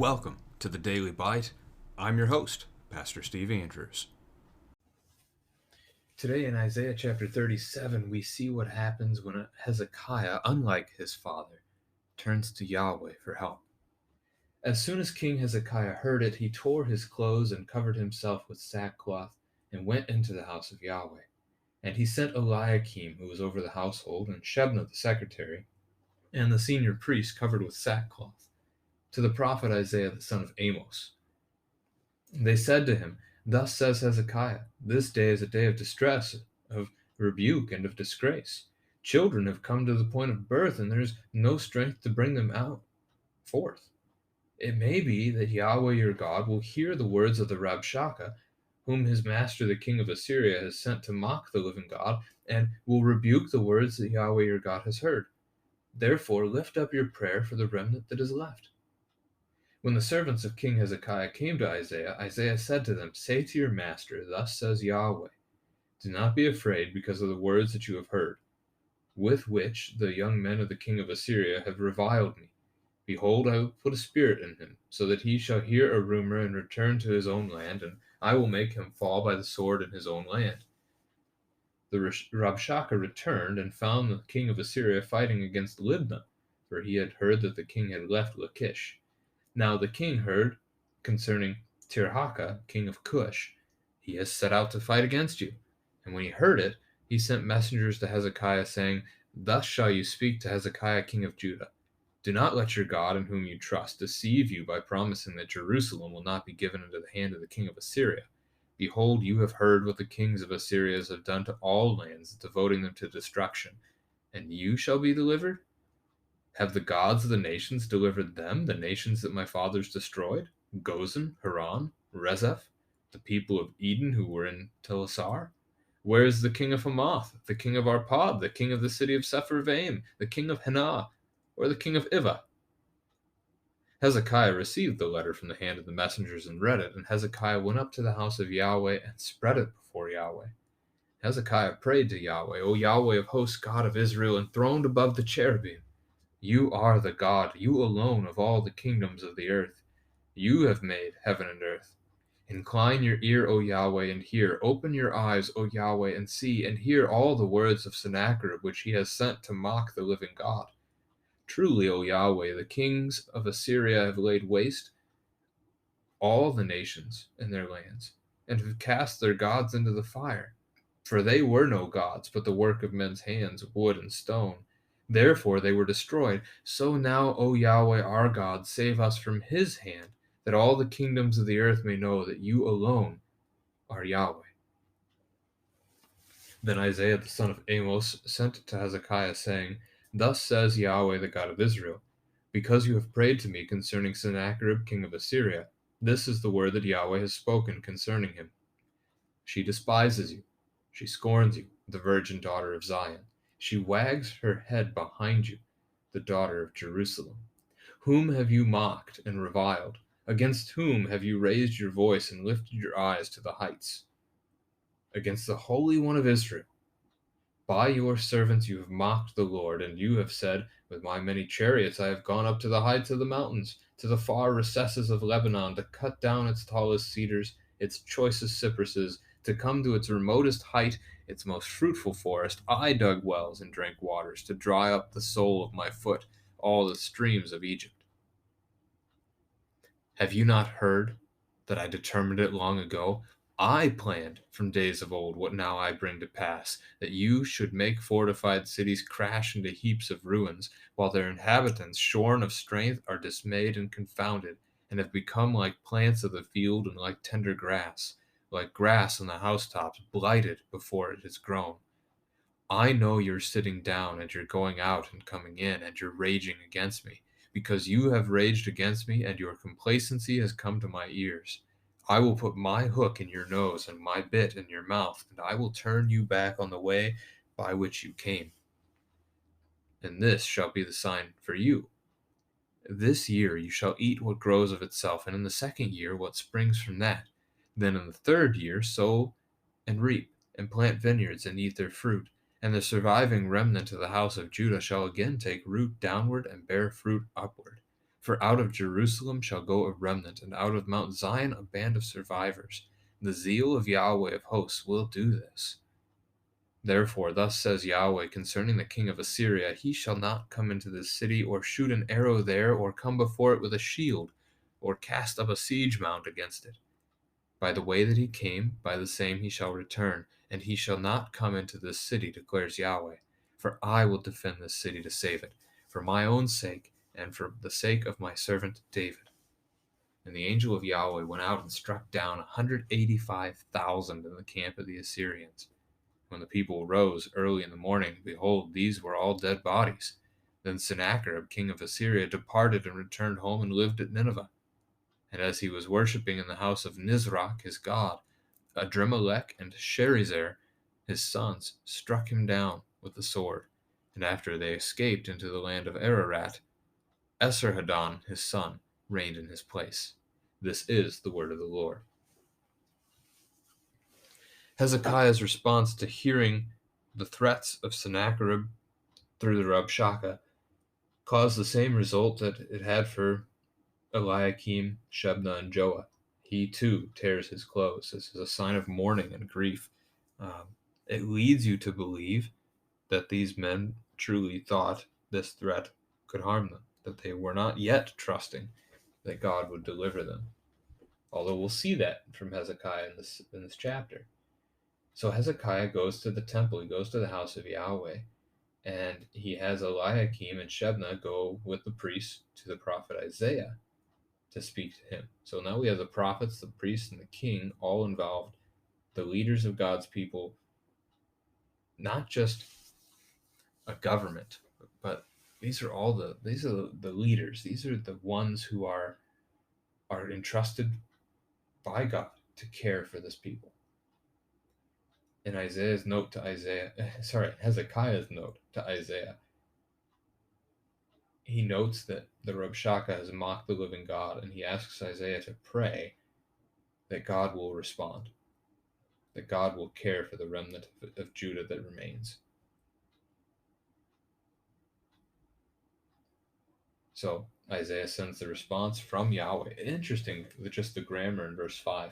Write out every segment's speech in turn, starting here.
Welcome to the Daily Bite. I'm your host, Pastor Steve Andrews. Today in Isaiah chapter 37, we see what happens when Hezekiah, unlike his father, turns to Yahweh for help. As soon as King Hezekiah heard it, he tore his clothes and covered himself with sackcloth and went into the house of Yahweh. And he sent Eliakim, who was over the household, and Shebna the secretary, and the senior priest covered with sackcloth, to the prophet Isaiah the son of Amos. They said to him, "Thus says Hezekiah, this day is a day of distress, of rebuke, and of disgrace. Children have come to the point of birth, and there is no strength to bring them out forth. It may be that Yahweh your God will hear the words of the Rabshakeh, whom his master the king of Assyria has sent to mock the living God, and will rebuke the words that Yahweh your God has heard. Therefore lift up your prayer for the remnant that is left." When the servants of King Hezekiah came to Isaiah, Isaiah said to them, "Say to your master, thus says Yahweh, do not be afraid because of the words that you have heard, with which the young men of the king of Assyria have reviled me. Behold, I will put a spirit in him, so that he shall hear a rumor and return to his own land, and I will make him fall by the sword in his own land." The Rabshakeh returned and found the king of Assyria fighting against Libnah, for he had heard that the king had left Lachish. Now the king heard concerning Tirhakah, king of Cush, "He has set out to fight against you." And when he heard it, he sent messengers to Hezekiah, saying, "Thus shall you speak to Hezekiah, king of Judah. Do not let your God, in whom you trust, deceive you by promising that Jerusalem will not be given into the hand of the king of Assyria. Behold, you have heard what the kings of Assyria have done to all lands, devoting them to destruction, and you shall be delivered? Have the gods of the nations delivered them, the nations that my fathers destroyed? Gozan, Haran, Rezeph, the people of Eden who were in Telassar? Where is the king of Hamath, the king of Arpad, the king of the city of Sepharvaim, the king of Henah, or the king of Ivah?" Hezekiah received the letter from the hand of the messengers and read it, and Hezekiah went up to the house of Yahweh and spread it before Yahweh. Hezekiah prayed to Yahweh, "O Yahweh of hosts, God of Israel, enthroned above the cherubim, you are the God, you alone, of all the kingdoms of the earth. You have made heaven and earth. Incline your ear, O Yahweh, and hear. Open your eyes, O Yahweh, and see, and hear all the words of Sennacherib, which he has sent to mock the living God. Truly, O Yahweh, the kings of Assyria have laid waste all the nations and their lands, and have cast their gods into the fire. For they were no gods, but the work of men's hands, wood and stone. Therefore they were destroyed. So now, O Yahweh our God, save us from his hand, that all the kingdoms of the earth may know that you alone are Yahweh." Then Isaiah the son of Amos sent to Hezekiah, saying, "Thus says Yahweh the God of Israel, because you have prayed to me concerning Sennacherib king of Assyria, this is the word that Yahweh has spoken concerning him. She despises you, she scorns you, the virgin daughter of Zion. She wags her head behind you, the daughter of Jerusalem. Whom have you mocked and reviled? Against whom have you raised your voice and lifted your eyes to the heights? Against the Holy One of Israel. By your servants you have mocked the Lord, and you have said, with my many chariots I have gone up to the heights of the mountains, to the far recesses of Lebanon, to cut down its tallest cedars, its choicest cypresses, to come to its remotest height, its most fruitful forest. I dug wells and drank waters, to dry up the sole of my foot, all the streams of Egypt. Have you not heard that I determined it long ago? I planned from days of old what now I bring to pass, that you should make fortified cities crash into heaps of ruins, while their inhabitants, shorn of strength, are dismayed and confounded, and have become like plants of the field and like tender grass, like grass on the housetops, blighted before it has grown. I know you're sitting down, and you're going out and coming in, and you're raging against me, because you have raged against me, and your complacency has come to my ears. I will put my hook in your nose and my bit in your mouth, and I will turn you back on the way by which you came. And this shall be the sign for you. This year you shall eat what grows of itself, and in the second year what springs from that. Then in the third year sow and reap, and plant vineyards and eat their fruit. And the surviving remnant of the house of Judah shall again take root downward and bear fruit upward. For out of Jerusalem shall go a remnant, and out of Mount Zion a band of survivors. The zeal of Yahweh of hosts will do this. Therefore, thus says Yahweh concerning the king of Assyria, he shall not come into this city, or shoot an arrow there, or come before it with a shield, or cast up a siege mount against it. By the way that he came, by the same he shall return, and he shall not come into this city, declares Yahweh. For I will defend this city to save it, for my own sake, and for the sake of my servant David. And the angel of Yahweh went out and struck down 185,000 in the camp of the Assyrians. When the people rose early in the morning, behold, these were all dead bodies. Then Sennacherib, king of Assyria, departed and returned home and lived at Nineveh. And as he was worshipping in the house of Nisroch, his god, Adremelech and Sharezer, his sons, struck him down with the sword. And after they escaped into the land of Ararat, Esarhaddon, his son, reigned in his place. This is the word of the Lord. Hezekiah's response to hearing the threats of Sennacherib through the Rabshakeh caused the same result that it had for Eliakim, Shebna, and Joah. He too tears his clothes. This is a sign of mourning and grief. It leads you to believe that these men truly thought this threat could harm them, that they were not yet trusting that God would deliver them. Although we'll see that from Hezekiah in this chapter. So Hezekiah goes to the temple, he goes to the house of Yahweh, and he has Eliakim and Shebna go with the priests to the prophet Isaiah to speak to him. So now we have the prophets, the priests, and the king all involved, the leaders of God's people, not just a government, but these are the leaders. These are the ones who are entrusted by God to care for this people. In Hezekiah's note to Isaiah, he notes that the Rabshakeh has mocked the living God, and he asks Isaiah to pray that God will respond, that God will care for the remnant of Judah that remains. So Isaiah sends the response from Yahweh. Interesting, just the grammar in verse 5.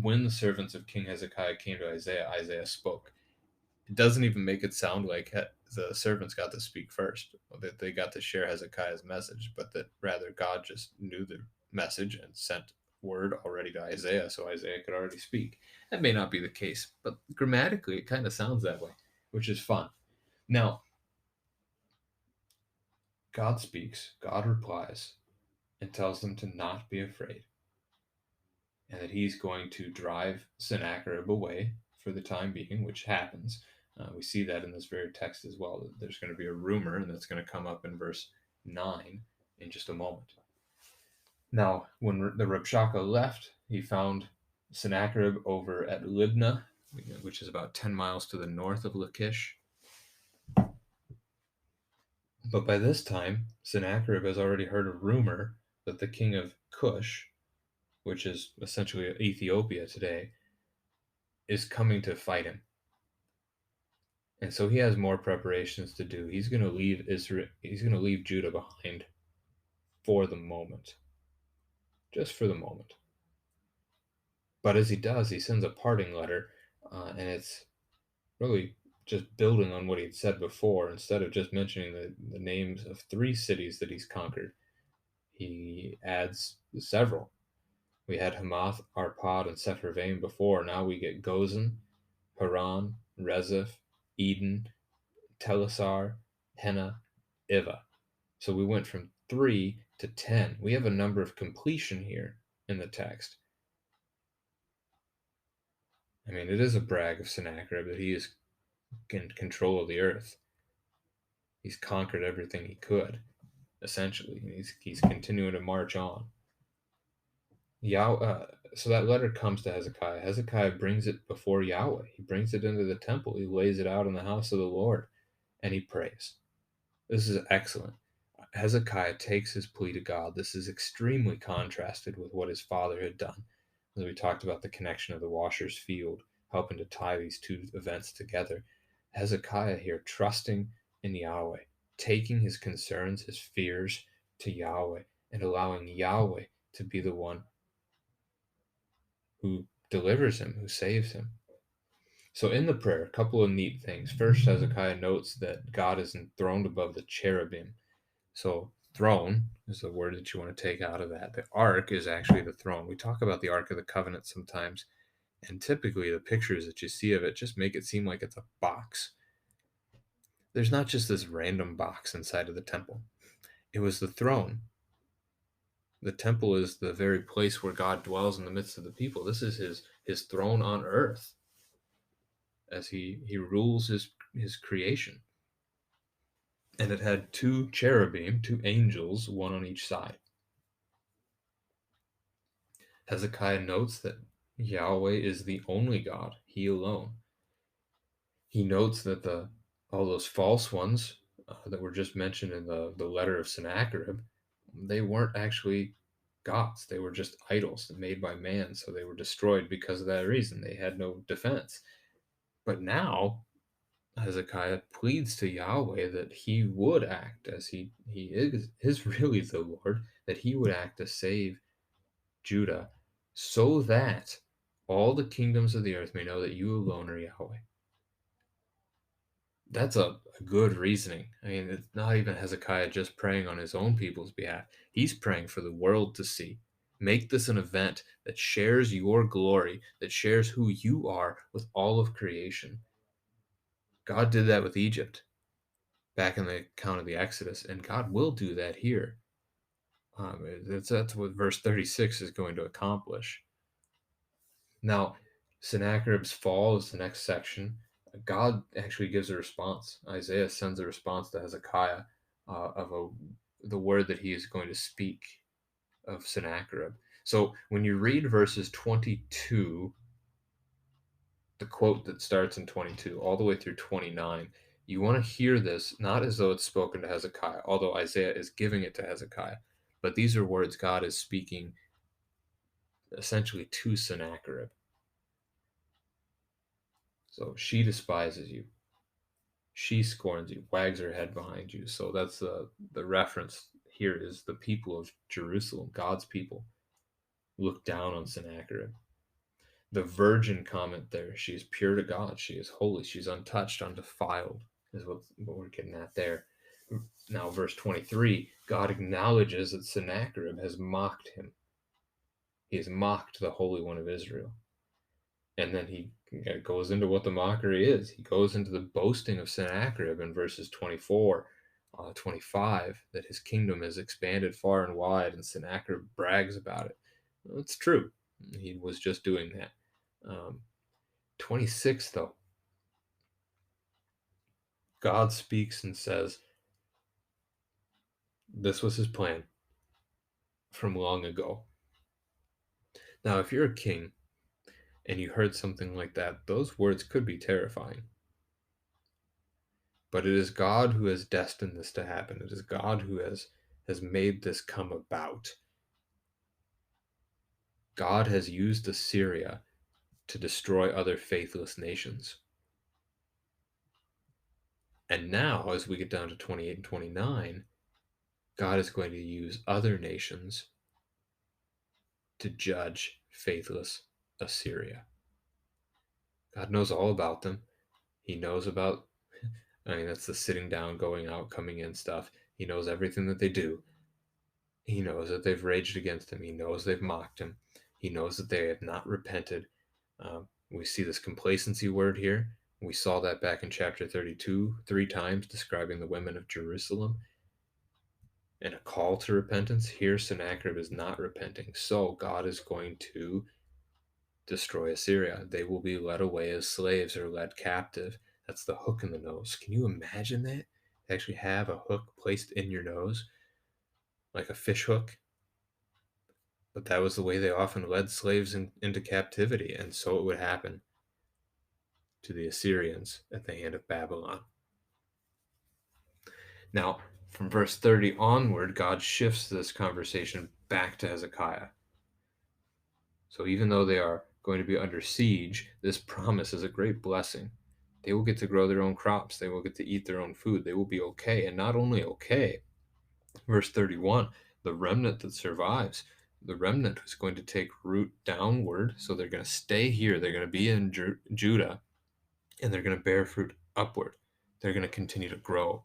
When the servants of King Hezekiah came to Isaiah, Isaiah spoke. It doesn't even make it sound like the servants got to speak first, that they got to share Hezekiah's message, but that rather God just knew the message and sent word already to Isaiah, so Isaiah could already speak. That may not be the case, but grammatically it kind of sounds that way, which is fun. Now, God speaks, God replies, and tells them to not be afraid, and that he's going to drive Sennacherib away for the time being, which happens. We see that in this very text as well. That there's going to be a rumor, and that's going to come up in verse 9 in just a moment. Now, when the Rabshakeh left, he found Sennacherib over at Libnah, which is about 10 miles to the north of Lachish. But by this time, Sennacherib has already heard a rumor that the king of Cush, which is essentially Ethiopia today, is coming to fight him. And so he has more preparations to do. He's going to leave Israel. He's going to leave Judah behind for the moment, just for the moment. But as he does, he sends a parting letter, and it's really just building on what he'd said before. Instead of just mentioning the names of 3 cities that he's conquered, he adds several. We had Hamath, Arpad, and Sepharvaim before. Now we get Gozan, Haran, Rezeph, Eden, Telasar, Hena, Iva. So we went from 3 to 10. We have a number of completion here in the text. I mean, it is a brag of Sennacherib that he is in control of the earth. He's conquered everything he could, essentially. He's continuing to march on. So that letter comes to Hezekiah. Hezekiah brings it before Yahweh. He brings it into the temple. He lays it out in the house of the Lord, and he prays. This is excellent. Hezekiah takes his plea to God. This is extremely contrasted with what his father had done. As we talked about the connection of the washer's field, helping to tie these 2 events together. Hezekiah here trusting in Yahweh, taking his concerns, his fears to Yahweh and allowing Yahweh to be the one who delivers him, who saves him. So in the prayer, a couple of neat things. First, Hezekiah notes that God is enthroned above the cherubim. So throne is the word that you want to take out of that. The ark is actually the throne. We talk about the Ark of the Covenant sometimes, and typically the pictures that you see of it just make it seem like it's a box. There's not just this random box inside of the temple. It was the throne. The temple is the very place where God dwells in the midst of the people. This is his throne on earth as he rules his creation. And it had two cherubim, two angels, one on each side. Hezekiah notes that Yahweh is the only God, he alone. He notes that all those false ones that were just mentioned in the letter of Sennacherib, they weren't actually gods. They were just idols made by man, so they were destroyed because of that reason. They had no defense. But now Hezekiah pleads to Yahweh that he would act as he is really the Lord, that he would act to save Judah so that all the kingdoms of the earth may know that you alone are Yahweh. That's a good reasoning. I mean, it's not even Hezekiah just praying on his own people's behalf. He's praying for the world to see. Make this an event that shares your glory, that shares who you are with all of creation. God did that with Egypt back in the account of the Exodus, and God will do that here. That's what verse 36 is going to accomplish. Now, Sennacherib's fall is the next section. God actually gives a response. Isaiah sends a response to Hezekiah the word that he is going to speak of Sennacherib. So when you read verses 22, the quote that starts in 22 all the way through 29, you want to hear this not as though it's spoken to Hezekiah, although Isaiah is giving it to Hezekiah, but these are words God is speaking essentially to Sennacherib. So she despises you. She scorns you, wags her head behind you. So that's the reference here is the people of Jerusalem, God's people, look down on Sennacherib. The virgin comment there, she is pure to God. She is holy. She's untouched, undefiled, is what we're getting at there. Now, verse 23, God acknowledges that Sennacherib has mocked him. He has mocked the Holy One of Israel. And then he goes into what the mockery is. He goes into the boasting of Sennacherib in verses 24, 25, that his kingdom has expanded far and wide, and Sennacherib brags about it. Well, it's true. He was just doing that. 26, though, God speaks and says, this was his plan from long ago. Now, if you're a king and you heard something like that, those words could be terrifying. But it is God who has destined this to happen. It is God who has made this come about. God has used Assyria to destroy other faithless nations. And now, as we get down to 28 and 29, God is going to use other nations to judge faithless Assyria. God knows all about them. He knows about, I mean, that's the sitting down, going out, coming in stuff. He knows everything that they do. He knows that they've raged against him. He knows they've mocked him. He knows that they have not repented. We see this complacency word here. We saw that back in chapter 32, 3 times describing the women of Jerusalem and a call to repentance. Here, Sennacherib is not repenting. So God is going to destroy Assyria. They will be led away as slaves or led captive. That's the hook in the nose. Can you imagine that? To actually have a hook placed in your nose, like a fish hook. But that was the way they often led slaves into captivity, and so it would happen to the Assyrians at the hand of Babylon. Now, from verse 30 onward, God shifts this conversation back to Hezekiah. So even though they are going to be under siege, this promise is a great blessing. They will get to grow their own crops. They will get to eat their own food. They will be okay. And not only okay, Verse 31, the remnant that survives, the remnant is going to take root downward. So they're going to stay here. They're going to be in Judah, and they're going to bear fruit upward. They're going to continue to grow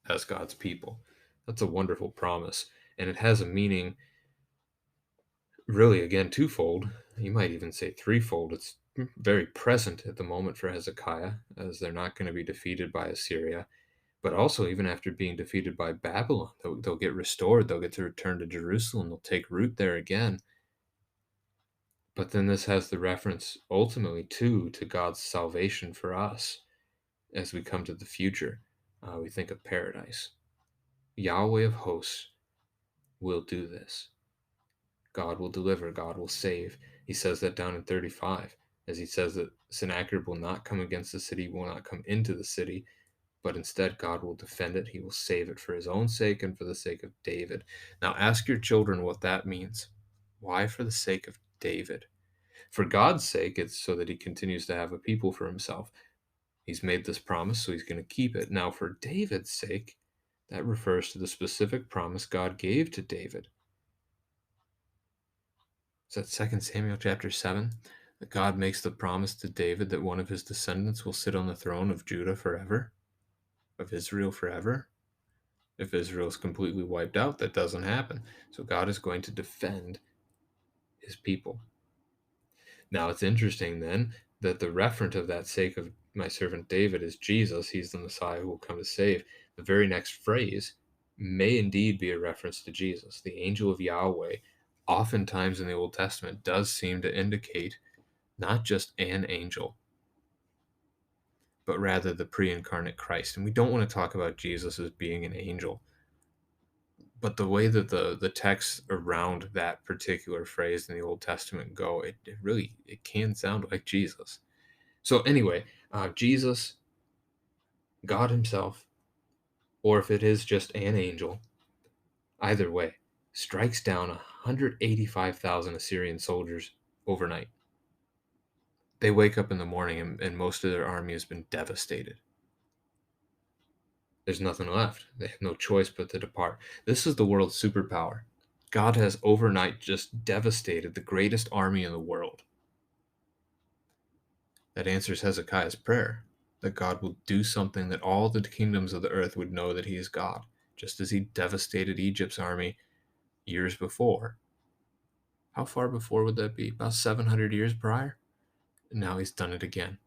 as God's people. That's a wonderful promise. And it has a meaning, really, again, twofold. You might even say threefold. It's very present at the moment for Hezekiah, as they're not going to be defeated by Assyria. But also, even after being defeated by Babylon, they'll get restored. They'll get to return to Jerusalem. They'll take root there again. But then this has the reference ultimately to God's salvation for us as we come to the future. We think of paradise. Yahweh of hosts will do this. God will deliver. God will save. He says that down in 35, as he says that Sennacherib will not come against the city, will not come into the city, but instead God will defend it. He will save it for his own sake and for the sake of David. Now ask your children what that means. Why for the sake of David? For God's sake, it's so that he continues to have a people for himself. He's made this promise, so he's going to keep it. Now, for David's sake, that refers to the specific promise God gave to David. Is that 2 Samuel chapter 7? That God makes the promise to David that one of his descendants will sit on the throne of Judah forever, of Israel forever. If Israel is completely wiped out, that doesn't happen. So God is going to defend his people. Now, it's interesting then that the referent of that sake of my servant David is Jesus. He's the Messiah who will come to save. The very next phrase may indeed be a reference to Jesus. The angel of Yahweh, oftentimes in the Old Testament, does seem to indicate not just an angel, but rather the pre-incarnate Christ. And we don't want to talk about Jesus as being an angel, but the way that the texts around that particular phrase in the Old Testament go, it really it can sound like Jesus. So anyway, Jesus, God himself, or if it is just an angel, either way, strikes down 185,000 Assyrian soldiers overnight. They wake up in the morning and most of their army has been devastated. There's nothing left. They have no choice but to depart. This is the world's superpower. God has overnight just devastated the greatest army in the world. That answers Hezekiah's prayer, that God will do something that all the kingdoms of the earth would know that he is God, just as he devastated Egypt's army years before. How far before would that be? About 700 years prior? And now he's done it again.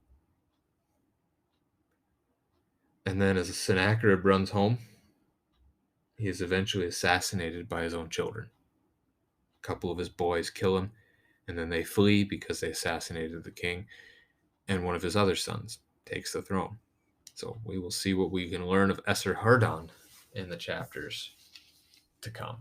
And then as Sennacherib runs home, he is eventually assassinated by his own children. A couple of his boys kill him, and then they flee because they assassinated the king, and one of his other sons takes the throne. So we will see what we can learn of Esarhaddon in the chapters to come.